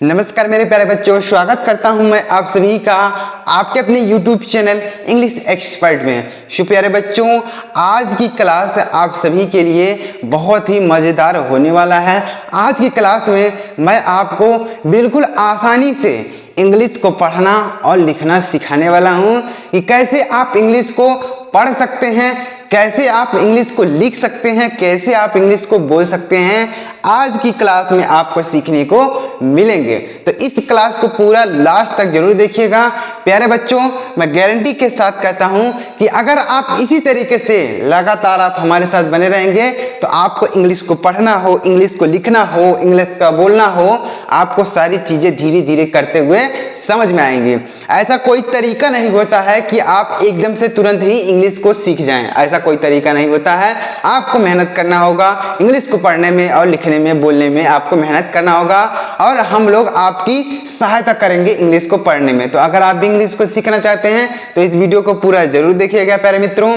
नमस्कार मेरे प्यारे बच्चों, स्वागत करता हूं मैं आप सभी का आपके अपने YouTube चैनल इंग्लिश एक्सपर्ट में। प्यारे बच्चों, आज की क्लास आप सभी के लिए बहुत ही मज़ेदार होने वाला है। आज की क्लास में मैं आपको बिल्कुल आसानी से इंग्लिश को पढ़ना और लिखना सिखाने वाला हूं कि कैसे आप इंग्लिश को पढ़ सकते हैं, कैसे आप इंग्लिश को लिख सकते हैं, कैसे आप इंग्लिश को बोल सकते हैं। आज की क्लास में आपको सीखने को मिलेंगे, तो इस क्लास को पूरा लास्ट तक जरूर देखिएगा। प्यारे बच्चों, मैं गारंटी के साथ कहता हूं कि अगर आप इसी तरीके से लगातार आप हमारे साथ बने रहेंगे तो आपको इंग्लिश को पढ़ना हो, इंग्लिश को लिखना हो, इंग्लिश का बोलना हो, आपको सारी चीजें धीरे धीरे करते हुए समझ में आएंगी। ऐसा कोई तरीका नहीं होता है कि आप एकदम से तुरंत ही इंग्लिश को सीख जाएं, ऐसा कोई तरीका नहीं होता है। आपको मेहनत करना होगा, इंग्लिश को पढ़ने में और लिखने में, बोलने में आपको मेहनत करना होगा और हम लोग आपकी सहायता करेंगे इंग्लिश को पढ़ने में। तो अगर आप भी इंग्लिश को सीखना चाहते हैं तो इस वीडियो को पूरा जरूर देखिएगा प्यारे मित्रों।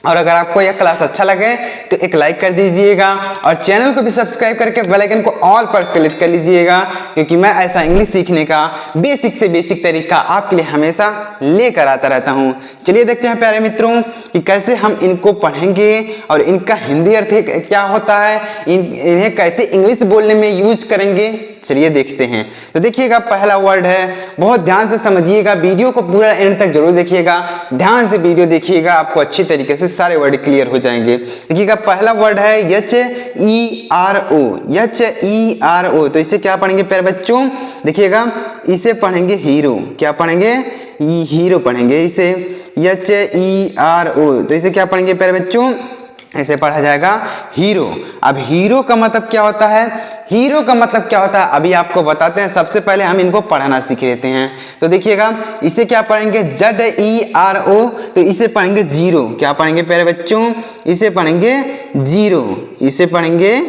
और अगर आपको यह क्लास अच्छा लगे तो एक लाइक कर दीजिएगा और चैनल को भी सब्सक्राइब करके बेल आइकन को ऑल पर सेलेक्ट कर लीजिएगा, क्योंकि मैं ऐसा इंग्लिश सीखने का बेसिक से बेसिक तरीका आपके लिए हमेशा लेकर आता रहता हूं। चलिए देखते हैं प्यारे मित्रों कि कैसे हम इनको पढ़ेंगे और इनका हिंदी अर्थ क्या होता है, इन्हें कैसे इंग्लिश बोलने में यूज करेंगे। चलिए देखते हैं। तो देखिएगा, पहला वर्ड है, बहुत ध्यान से समझिएगा, वीडियो को पूरा एंड तक जरूर देखिएगा, ध्यान से वीडियो देखिएगा, आपको अच्छी तरीके से सारे वर्ड क्लियर हो जाएंगे। देखिएगा, पहला वर्ड है HERO, HERO। तो इसे क्या पढ़ेंगे प्यारे बच्चों? देखिएगा, इसे पढ़ेंगे हीरो। क्या पढ़ेंगे? हीरो पढ़ेंगे इसे, HERO। तो इसे क्या पढ़ेंगे प्यारे बच्चों? ऐसे पढ़ा जाएगा हीरो। अब हीरो का मतलब क्या होता है? हीरो का मतलब क्या होता है अभी आपको बताते हैं। सबसे पहले हम इनको पढ़ना सीख लेते हैं। तो देखिएगा, इसे क्या पढ़ेंगे? ZERO। तो इसे पढ़ेंगे जीरो। क्या पढ़ेंगे प्यारे बच्चों? इसे पढ़ेंगे जीरो, इसे पढ़ेंगे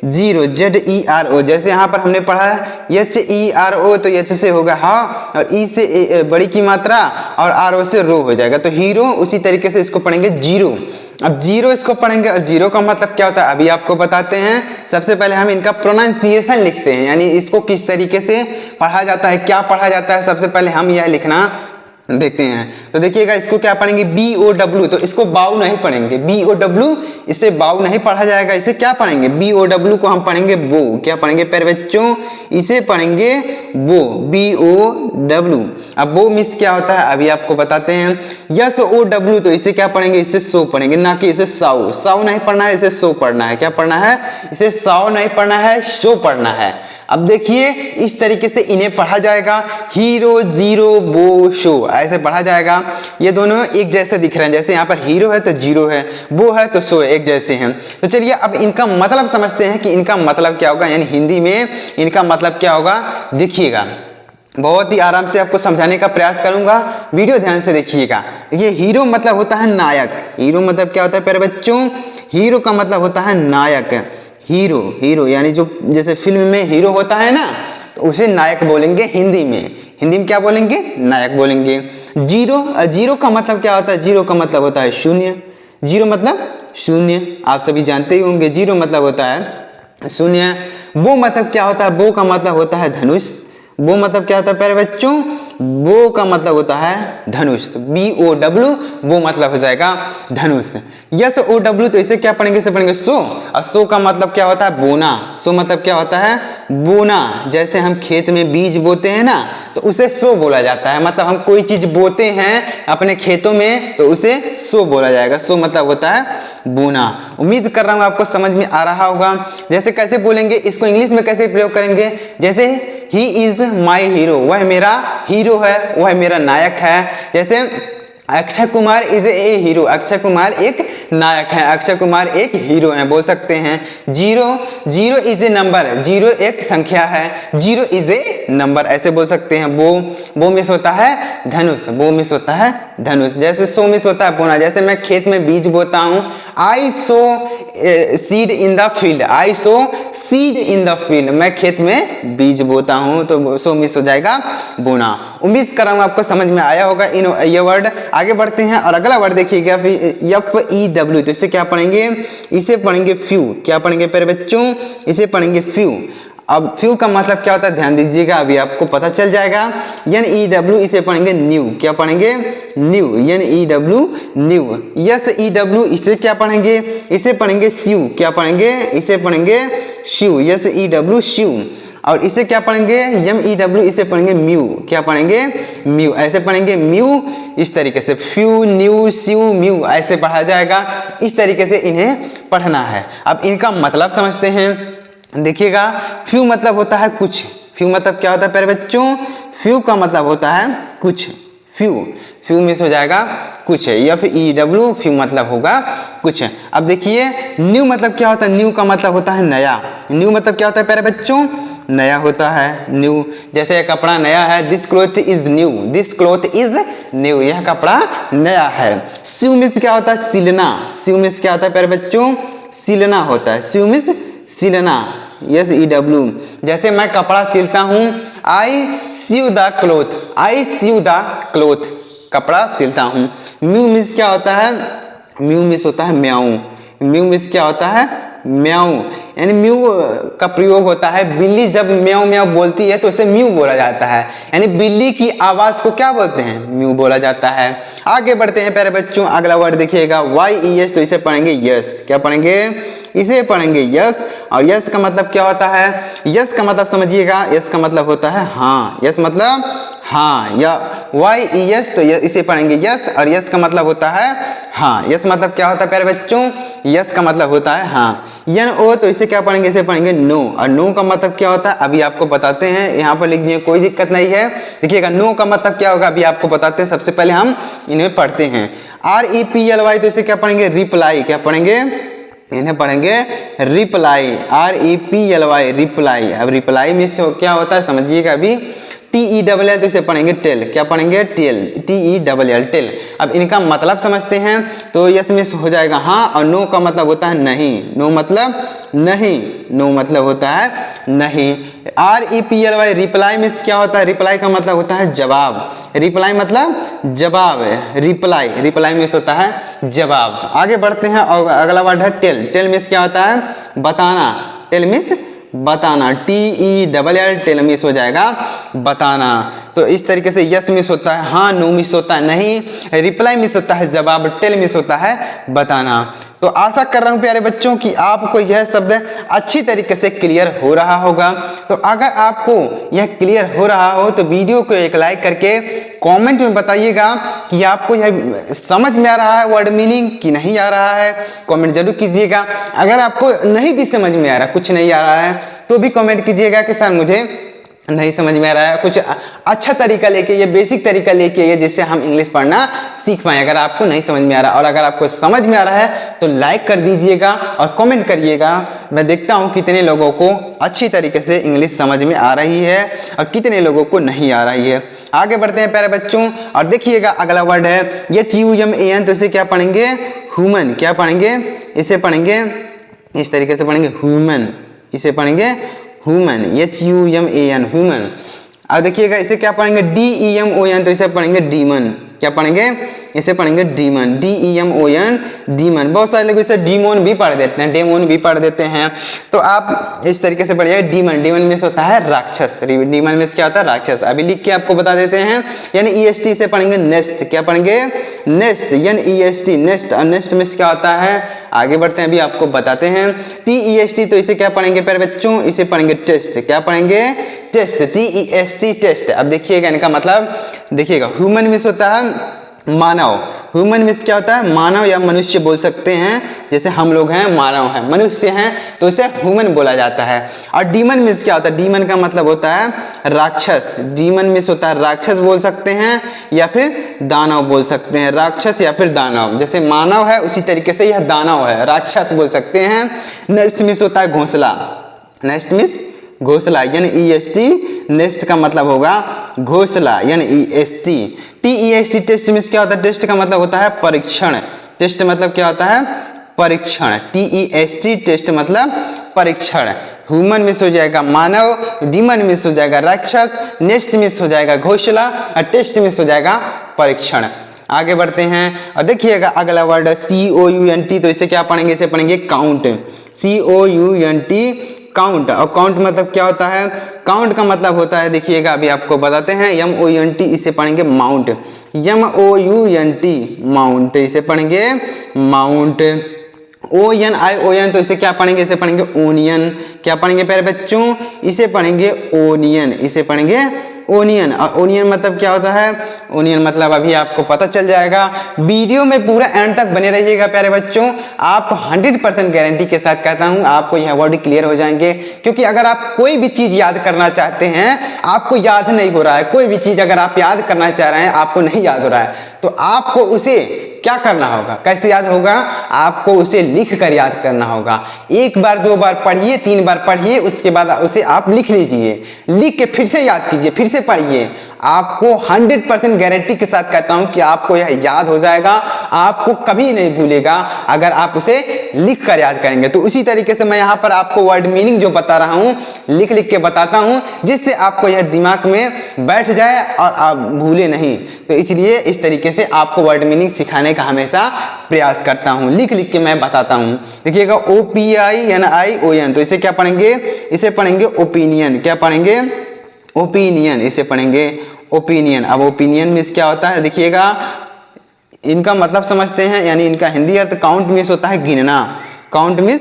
जीरो, ZERO। जैसे यहाँ पर हमने पढ़ा है HERO, तो H से होगा हा और E से बड़ी की मात्रा और RO से रो हो जाएगा, तो हीरो। उसी तरीके से इसको पढ़ेंगे जीरो। अब जीरो इसको पढ़ेंगे और जीरो का मतलब क्या होता है अभी आपको बताते हैं। सबसे पहले हम इनका प्रोनाउंसिएशन लिखते हैं, यानी इसको किस तरीके से पढ़ा जाता है, क्या पढ़ा जाता है, सबसे पहले हम यह लिखना देखते हैं। तो देखिएगा, इसको क्या पढ़ेंगे? BOW। तो इसको बाऊ नहीं पढ़ेंगे, BOW, इसे बाऊ नहीं पढ़ा जाएगा। इसे क्या पढ़ेंगे? BOW को हम पढ़ेंगे बो। क्या पढ़ेंगे प्यारे बच्चों? इसे पढ़ेंगे बो, BOW। अब बो मिस क्या होता है अभी आपको बताते हैं। SOW। तो इसे क्या पढ़ेंगे? इसे सो पढ़ेंगे, ना कि इसे साउ। साउ नहीं पढ़ना है, इसे सो पढ़ना है। क्या पढ़ना है? इसे साउ नहीं पढ़ना है, सो पढ़ना है। अब देखिए, इस तरीके से इन्हें पढ़ा जाएगा, हीरो, जीरो, बो, शो, ऐसे पढ़ा जाएगा। ये दोनों एक जैसे दिख रहे हैं, जैसे यहाँ पर हीरो है तो जीरो है, बो है तो शो, एक जैसे हैं। तो चलिए अब इनका मतलब समझते हैं कि इनका मतलब क्या होगा, यानी हिंदी में इनका मतलब क्या होगा। देखिएगा, बहुत ही आराम से आपको समझाने का प्रयास करूंगा, वीडियो ध्यान से देखिएगा। देखिए, हीरो मतलब होता है नायक। हीरो मतलब क्या होता है प्यारे बच्चों? हीरो का मतलब होता है नायक। हीरो, हीरो यानी जो जैसे फिल्म में हीरो होता है ना, तो उसे नायक बोलेंगे हिंदी में। हिंदी में क्या बोलेंगे? नायक बोलेंगे। जीरो, जीरो का मतलब क्या होता है? जीरो का मतलब होता है शून्य। जीरो मतलब शून्य, आप सभी जानते ही होंगे, जीरो मतलब होता है शून्य। बो मतलब क्या होता है? बो का मतलब होता है धनुष। बो मतलब क्या होता है प्यारे बच्चों? बो का मतलब होता है धनुष, BOW, वो मतलब हो जाएगा धनुष। SOW। तो इसे क्या पढ़ेंगे? इसे पढ़ेंगे सो। और सो का मतलब क्या होता है? बोना। सो मतलब क्या होता है? बोना। जैसे हम खेत में बीज बोते हैं ना, तो उसे सो बोला जाता है। मतलब हम कोई चीज बोते हैं अपने खेतों में तो उसे सो बोला जाएगा। सो मतलब होता है बोना। उम्मीद कर रहा हूं आपको समझ में आ रहा होगा। जैसे कैसे बोलेंगे इसको, इंग्लिश में कैसे प्रयोग करेंगे? जैसे ही इज माई हीरो, वह मेरा हीरो है, वह मेरा नायक है। जैसे Akshay Kumar is a hero, Akshay Kumar एक नायक है, अक्षय कुमार एक हीरो है, बोल सकते हैं। Zero, zero is a number, zero एक संख्या है, जीरो इज ए नंबर, ऐसे बोल सकते हैं। बो मिस होता है धनुष, बो मिस होता है धनुष। जैसे सो मिस होता है बोना। जैसे मैं खेत में बीज बोता हूँ, I sow seed in the field, I sow seed in the field, मैं खेत में बीज बोता हूं, तो सो मिस हो जाएगा बोना। उम्मीद कर रहा हूं आपको समझ में आया होगा ये वर्ड। आगे बढ़ते हैं और अगला वर्ड देखिएगा, FEW। तो इसे क्या पढ़ेंगे? इसे पढ़ेंगे फ्यू। क्या पढ़ेंगे प्यारे बच्चों? इसे पढ़ेंगे फ्यू। अब फ्यू का मतलब क्या होता है ध्यान दीजिएगा, अभी आपको पता चल जाएगा। NEW इसे पढ़ेंगे न्यू, क्या पढ़ेंगे न्यू, NEW न्यू। SEW इसे क्या पढ़ेंगे, इसे पढ़ेंगे स्यू, क्या पढ़ेंगे, इसे पढ़ेंगे स्यू, SEW स्यू। और इसे क्या पढ़ेंगे MEW, इसे पढ़ेंगे म्यू, क्या पढ़ेंगे म्यू, ऐसे पढ़ेंगे म्यू। इस तरीके से फ्यू न्यू स्यू म्यू ऐसे पढ़ा जाएगा, इस तरीके से इन्हें पढ़ना है। अब इनका मतलब समझते हैं, देखिएगा फ्यू मतलब होता है कुछ, फ्यू मतलब क्या होता है प्यारे बच्चों, फ्यू का मतलब होता है कुछ, फ्यू, फ्यू मिस हो जाएगा कुछ, FEW फ्यू मतलब होगा कुछ। अब देखिए न्यू मतलब क्या होता है, न्यू का मतलब होता है नया, न्यू मतलब क्या होता है प्यारे बच्चों, नया होता है न्यू। जैसे कपड़ा नया है, this cloth is new, this cloth is new, यह कपड़ा नया है। स्यू मिस क्या होता है सिलना, स्यू मिस क्या होता है प्यारे बच्चों, सिलना होता है, स्यू मिस सिलना, SEW। जैसे मैं कपड़ा सिलता हूँ, I sew the cloth, I sew the cloth, कपड़ा सिलता हूँ। म्यू मिस क्या होता है, म्यू मिस होता है म्याऊ, म्यू मिस क्या होता है म्याऊ, यानी म्यू का प्रयोग होता है, बिल्ली जब म्याऊ म्याऊ बोलती है तो इसे म्यू बोला जाता है, यानी बिल्ली की आवाज को क्या बोलते हैं म्यू बोला जाता है। आगे बढ़ते हैं प्यारे बच्चों, अगला वर्ड देखिएगा YES, तो इसे पढ़ेंगे यस, क्या पढ़ेंगे, इसे पढ़ेंगे यस। और यस का मतलब क्या होता है, यस का मतलब समझिएगा, यस का मतलब होता है हाँ, यस मतलब हाँ, या YES तो इसे पढ़ेंगे यस, और यस का मतलब होता है हाँ, यस मतलब क्या होता है प्यारे बच्चों, यस का मतलब होता है हाँ। NO तो इसे क्या पढ़ेंगे, इसे पढ़ेंगे नो, और नो का मतलब क्या होता है अभी आपको बताते हैं, यहाँ पर लिख दिए कोई दिक्कत नहीं है। देखिएगा नो का मतलब क्या होगा अभी आपको बताते हैं, सबसे पहले हम इन्हें पढ़ते हैं। REPLY तो इसे क्या पढ़ेंगे रिप्लाई, क्या पढ़ेंगे, इन्हें पढ़ेंगे रिप्लाई, REPLY रिप्लाई। अब रिप्लाई में से क्या होता है समझिएगा अभी। TELL तो इसे पढ़ेंगे टेल, क्या पढ़ेंगे टेल, TELL टेल। अब इनका मतलब समझते हैं, तो यस मिस हो जाएगा हाँ, और नो का मतलब होता है नहीं, नो मतलब नहीं, नो मतलब होता है नहीं। REPLY रिप्लाई मिस क्या होता है, रिप्लाई का मतलब होता है जवाब, रिप्लाई मतलब जवाब है, रिप्लाई, रिप्लाई मिस होता है जवाब। आगे बढ़ते हैं और अगला वर्ड है टेल, टेल मिस क्या होता है बताना, टेल मिस बताना, TELL टेल मिस हो जाएगा बताना। तो इस तरीके से यस मिस होता है हाँ, नो मिस होता है नहीं, रिप्लाई मिस होता है जवाब, टेल मिस होता है बताना। तो आशा कर रहा हूं प्यारे बच्चों कि आपको यह शब्द अच्छी तरीके से क्लियर हो रहा होगा। तो अगर आपको यह क्लियर हो रहा हो तो वीडियो को एक लाइक करके कमेंट में बताइएगा कि आपको यह समझ में आ रहा है वर्ड मीनिंग कि नहीं आ रहा है, कमेंट जरूर कीजिएगा। अगर आपको नहीं भी समझ में आ रहा, कुछ नहीं आ रहा है, तो भी कमेंट कीजिएगा कि सर मुझे नहीं समझ में आ रहा है, कुछ अच्छा तरीका लेके, ये बेसिक तरीका लेके ये जिससे हम इंग्लिश पढ़ना सीख पाएँ। अगर आपको नहीं समझ में आ रहा और अगर आपको समझ में आ रहा है तो लाइक कर दीजिएगा और कमेंट करिएगा। मैं देखता हूँ कितने लोगों को अच्छी तरीके से इंग्लिश समझ में आ रही है और कितने लोगों को नहीं आ रही है। आगे बढ़ते हैं प्यारे बच्चों, और देखिएगा अगला वर्ड है HUMAN, तो इसे क्या पढ़ेंगे ह्यूमन, क्या पढ़ेंगे, इसे पढ़ेंगे इस तरीके से पढ़ेंगे ह्यूमन, इसे पढ़ेंगे ह्यूमन, HUMAN ह्यूमन। अब देखिएगा इसे क्या पढ़ेंगे DEMON, तो इसे पढ़ेंगे डीमन, क्या पढ़ेंगे, इसे पढ़ेंगे डीमन, DEMON डीमन। बहुत सारे लोग इसे डीमोन भी पढ़ देते हैं, डेमोन भी पढ़ देते हैं, तो आप इस तरीके से पढ़िए डीमन। डीमन मीन्स होता है राक्षस, डीमन मीन्स क्या होता है राक्षस। अभी लिख के आपको बता देते हैं। यानी EST से पढ़ेंगे नेस्ट, क्या पढ़ेंगे नेस्ट, NEST नेस्ट, और नेस्ट मीन्स क्या होता है आगे बढ़ते हैं अभी आपको बताते हैं। TEST तो इसे क्या पढ़ेंगे प्यारे बच्चों, इसे पढ़ेंगे टेस्ट, क्या पढ़ेंगे टेस्ट, TEST टेस्ट। अब देखिएगा इनका मतलब, देखिएगा ह्यूमन मीन्स होता है मानव, ह्यूमन मीन्स क्या होता है मानव या मनुष्य बोल सकते हैं, जैसे हम लोग हैं मानव हैं मनुष्य हैं तो इसे ह्यूमन बोला जाता है। और डीमन मीन्स क्या होता है, डीमन का मतलब होता है राक्षस, डीमन मीन्स होता है राक्षस बोल सकते हैं या फिर दानव बोल सकते हैं, राक्षस या फिर दानव। जैसे मानव है उसी तरीके से यह दानव है, राक्षस बोल सकते हैं। नेस्ट मीन्स होता है घोंसला, नेस्ट मीन्स घोंसला, यानी EST नेस्ट का मतलब होगा घोंसला, यानी EST। TEST टेस्ट मीन्स क्या होता है, टेस्ट का मतलब होता है परीक्षण, टेस्ट मतलब क्या होता है परीक्षण, TEST टेस्ट मतलब परीक्षण। ह्यूमन मिस हो जाएगा मानव, डीमन मिस हो जाएगा राक्षस, नेस्ट मिस हो जाएगा घोंसला, और टेस्ट मिस हो जाएगा परीक्षण। आगे बढ़ते हैं और देखिएगा अगला वर्ड है COUNT, तो इसे क्या पढ़ेंगे, इसे पढ़ेंगे काउंट, COUNT काउंट, और काउंट मतलब क्या होता है? काउंट का मतलब होता है, देखिएगा अभी आपको बताते हैं, MOUNT, इसे पढ़ेंगे माउंट, MOUNT माउंट, इसे पढ़ेंगे माउंट। ONION तो इसे क्या पढ़ेंगे? इसे पढ़ेंगे ओनियन। क्या पढ़ेंगे प्यारे बच्चों? इसे पढ़ेंगे ओनियन, इसे पढ़ेंगे ओनियन। और ओनियन मतलब क्या होता है? ओनियन मतलब अभी आपको पता चल जाएगा। वीडियो में पूरा एंड तक बने रहिएगा प्यारे बच्चों, आप 100% गारंटी के साथ कहता हूं आपको यह वर्ड क्लियर हो जाएंगे। क्योंकि अगर आप कोई भी चीज याद करना चाहते हैं, आपको याद नहीं हो रहा है, कोई भी चीज अगर आप याद करना चाह रहे हैं, आपको नहीं याद हो रहा है, तो आपको उसे क्या करना होगा? कैसे याद होगा? आपको उसे लिख कर याद करना होगा। एक बार, दो बार पढ़िए, 3 बार पढ़िए, उसके बाद उसे आप लिख लीजिए, लिख के फिर से याद कीजिए, फिर से पढ़िए। आपको 100% गारंटी के साथ कहता हूं कि आपको यह याद हो जाएगा, आपको कभी नहीं भूलेगा अगर आप उसे लिख कर याद करेंगे। तो उसी तरीके से मैं यहाँ पर आपको वर्ड मीनिंग जो बता रहा हूँ, लिख लिख के बताता हूँ, जिससे आपको यह दिमाग में बैठ जाए और आप भूले नहीं। तो इसलिए इस तरीके से आपको वर्ड मीनिंग सिखाने का हमेशा प्रयास करता हूँ, लिख लिख के मैं बताता हूँ। देखिएगा OPINION, तो इसे क्या पढ़ेंगे? इसे पढ़ेंगे ओपिनियन। क्या पढ़ेंगे? ओपिनियन, इसे पढ़ेंगे ओपिनियन। अब ओपिनियन मीन्स क्या होता है? देखिएगा इनका मतलब समझते हैं, यानी इनका हिंदी अर्थ काउंट मीन्स होता है गिनना। काउंट मीन्स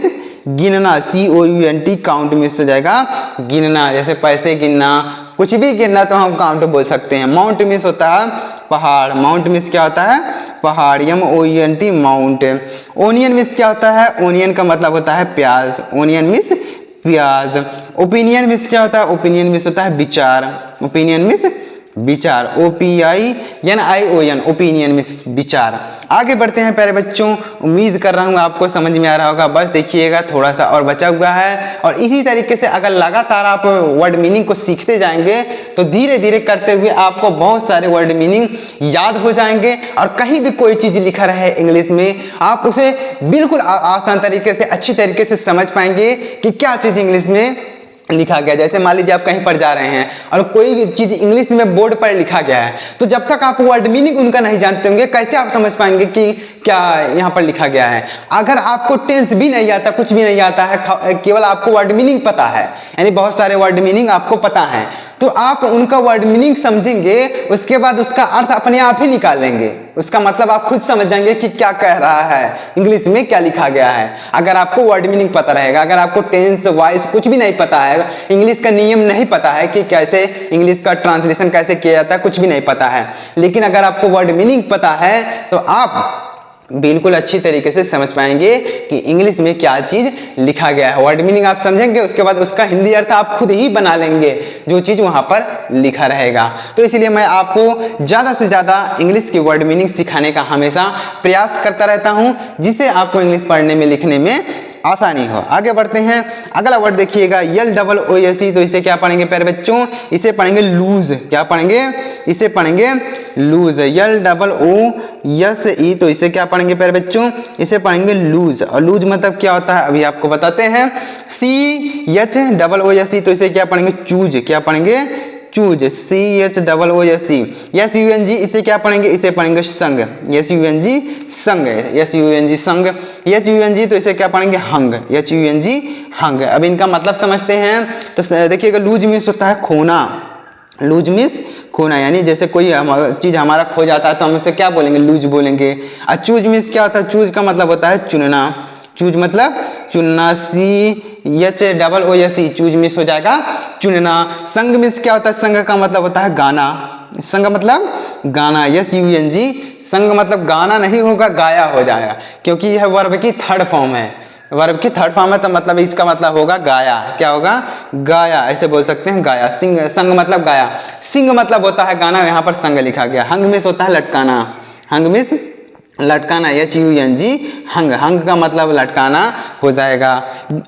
गिनना, COUNT, काउंट मीन्स हो जाएगा गिनना। जैसे पैसे गिनना, कुछ भी गिनना तो हम काउंट बोल सकते हैं। माउंट मीन्स होता है पहाड़, माउंट मीन्स क्या होता है? पहाड़, MOUNT माउंट। ओनियन मीन्स क्या होता है? ओनियन का मतलब होता है प्याज, ओनियन मीन्स प्याज। ओपिनियन मीन्स क्या होता है? ओपिनियन मीन्स होता है विचार, ओपिनियन मीन्स विचार, OPINION, ओपिनियन मीन्स विचार। आगे बढ़ते हैं प्यारे बच्चों, उम्मीद कर रहा हूँ आपको समझ में आ रहा होगा। बस देखिएगा थोड़ा सा और बचा हुआ है, और इसी तरीके से अगर लगातार आप वर्ड मीनिंग को सीखते जाएंगे तो धीरे धीरे करते हुए आपको बहुत सारे वर्ड मीनिंग याद हो जाएंगे। और कहीं भी कोई चीज़ लिखा रहे इंग्लिश में, आप उसे बिल्कुल आसान तरीके से, अच्छी तरीके से समझ पाएंगे कि क्या चीज़ इंग्लिश में लिखा गया। जैसे मान लीजिए आप कहीं पर जा रहे हैं और कोई चीज इंग्लिश में बोर्ड पर लिखा गया है, तो जब तक आप वर्ड मीनिंग उनका नहीं जानते होंगे, कैसे आप समझ पाएंगे कि क्या यहाँ पर लिखा गया है? अगर आपको टेंस भी नहीं आता, कुछ भी नहीं आता है, केवल आपको वर्ड मीनिंग पता है, यानी बहुत सारे वर्ड मीनिंग आपको पता है, तो आप उनका वर्ड मीनिंग समझेंगे, उसके बाद उसका अर्थ अपने आप ही निकालेंगे। उसका मतलब आप खुद समझ जाएंगे कि क्या कह रहा है, इंग्लिश में क्या लिखा गया है। अगर आपको वर्ड मीनिंग पता रहेगा, अगर आपको टेंस वॉइस कुछ भी नहीं पता है, इंग्लिश का नियम नहीं पता है कि कैसे इंग्लिश का ट्रांसलेशन कैसे किया जाता है, कुछ भी नहीं पता है, लेकिन अगर आपको वर्ड मीनिंग पता है तो आप बिल्कुल अच्छी तरीके से समझ पाएंगे कि इंग्लिश में क्या चीज लिखा गया है। वर्ड मीनिंग आप समझेंगे, उसके बाद उसका हिंदी अर्थ आप खुद ही बना लेंगे, जो चीज वहां पर लिखा रहेगा। तो इसलिए मैं आपको ज्यादा से ज्यादा इंग्लिश की वर्ड मीनिंग सिखाने का हमेशा प्रयास करता रहता हूं, जिससे आपको इंग्लिश पढ़ने में, लिखने में आसानी हो। आगे बढ़ते हैं, अगला वर्ड देखिएगा LOOSE, तो इसे क्या पढ़ेंगे प्यारे बच्चों? इसे पढ़ेंगे लूज। क्या पढ़ेंगे? इसे पढ़ेंगे लूज, LOOSE, तो इसे क्या पढ़ेंगे प्यारे बच्चों? इसे पढ़ेंगे लूज। और लूज मतलब क्या होता है अभी आपको बताते हैं। CHOOSE, तो इसे क्या पढ़ेंगे? चूज। क्या पढ़ेंगे? Choose, CHOOSE। SUNG, इसे क्या पढ़ेंगे? इसे पढ़ेंगे संग, SUNG संग, SUNG संग। HUNG, तो इसे क्या पढ़ेंगे? हंग, HUNG हंग। अब इनका मतलब समझते हैं। तो देखिएगा लूज मीन्स होता है खोना, लूज मीन्स खोना, यानी जैसे कोई चीज हमारा खो जाता है तो हम उसे क्या बोलेंगे? लूज बोलेंगे। और चूज मीन्स क्या होता है? चूज का मतलब होता है चुनना, चूज मतलब चुनना, CHOOSE, चूज मीन्स हो जाएगा चुनना। संग मीन्स क्या होता है? संग का मतलब होता है गाना, संग मतलब गाना, SUNG संग मतलब गाना नहीं होगा, गाया हो जाएगा, क्योंकि यह वर्ब की थर्ड फॉर्म है, वर्ब की थर्ड फॉर्म है, तो मतलब इसका मतलब होगा गाया। क्या होगा? गाया, ऐसे बोल सकते हैं गाया। सिंग, संग मतलब गाया, सिंग मतलब होता है गाना, यहाँ पर संग लिखा गया। हंग मीन्स होता है लटकाना, हंग मीन्स लटकाना, HUNG हंग, हंग का मतलब लटकाना हो जाएगा।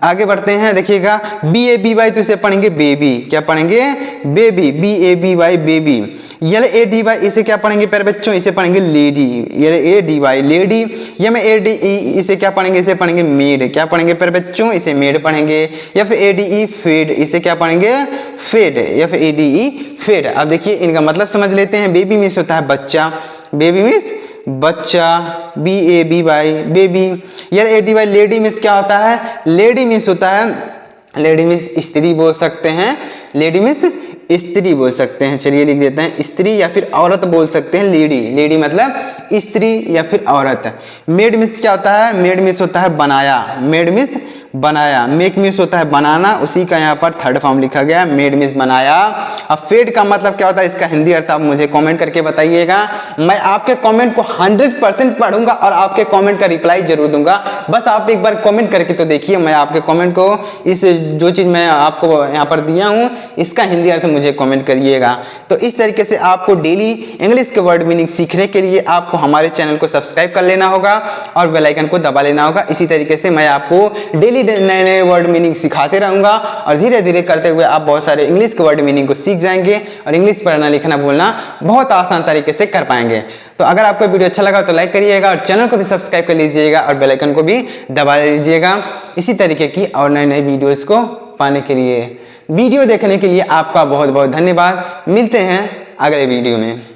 आगे बढ़ते हैं, देखिएगा BABY, तो इसे पढ़ेंगे बेबी। क्या पढ़ेंगे? Baby, BABY baby. LADY, इसे क्या पढ़ेंगे प्यारे बच्चों? इसे पढ़ेंगे लेडी, LADY लेडी। MADE, इसे क्या पढ़ेंगे? इसे पढ़ेंगे मेड। क्या पढ़ेंगे प्यारे बच्चों? इसे मेड पढ़ेंगे। FADE फेड, इसे क्या पढ़ेंगे? Fade, FADE fade. अब देखिए इनका मतलब समझ लेते हैं। बेबी मीन्स होता है बच्चा, बेबी मीन्स बच्चा, BABY baby. LADY lady means क्या होता है? लेडी मीन्स होता है लेडी मीन्स स्त्री बोल सकते हैं, लेडी मीन्स स्त्री बोल सकते हैं। चलिए लिख देते हैं, स्त्री या फिर औरत बोल सकते हैं लेडी, लेडी मतलब स्त्री या फिर औरत। मेड मीन्स क्या होता है, मेड मीन्स होता है बनाया, मेड मीन्स बनाया। मेक मीन्स होता है बनाना, उसी का यहाँ पर थर्ड फॉर्म लिखा गया, मेड मीन्स बनाया। अब फेड का मतलब क्या होता है, इसका हिंदी अर्थ आप मुझे कमेंट करके बताइएगा। मैं आपके कमेंट को 100% पढ़ूंगा और आपके कमेंट का रिप्लाई जरूर दूंगा। बस आप एक बार कमेंट करके तो देखिए, मैं आपके कमेंट को, इस जो चीज़ मैं आपको यहाँ पर दिया हूँ इसका हिंदी अर्थ मुझे कमेंट करिएगा। तो इस तरीके से आपको डेली इंग्लिश के वर्ड मीनिंग सीखने के लिए आपको हमारे चैनल को सब्सक्राइब कर लेना होगा और बेल आइकन को दबा लेना होगा। इसी तरीके से मैं आपको डेली नए नए वर्ड मीनिंग सिखाते रहूंगा और धीरे धीरे करते हुए आप बहुत सारे इंग्लिश के वर्ड मीनिंग को सीख जाएंगे और इंग्लिश पढ़ना लिखना बोलना बहुत आसान तरीके से कर पाएंगे। तो अगर आपको वीडियो अच्छा लगा तो लाइक करिएगा और चैनल को भी सब्सक्राइब कर लीजिएगा और बेल आइकन को भी दबा लीजिएगा इसी तरीके की और नए नए वीडियोस को पाने के लिए। वीडियो देखने के लिए आपका बहुत बहुत धन्यवाद। मिलते हैं अगले वीडियो में।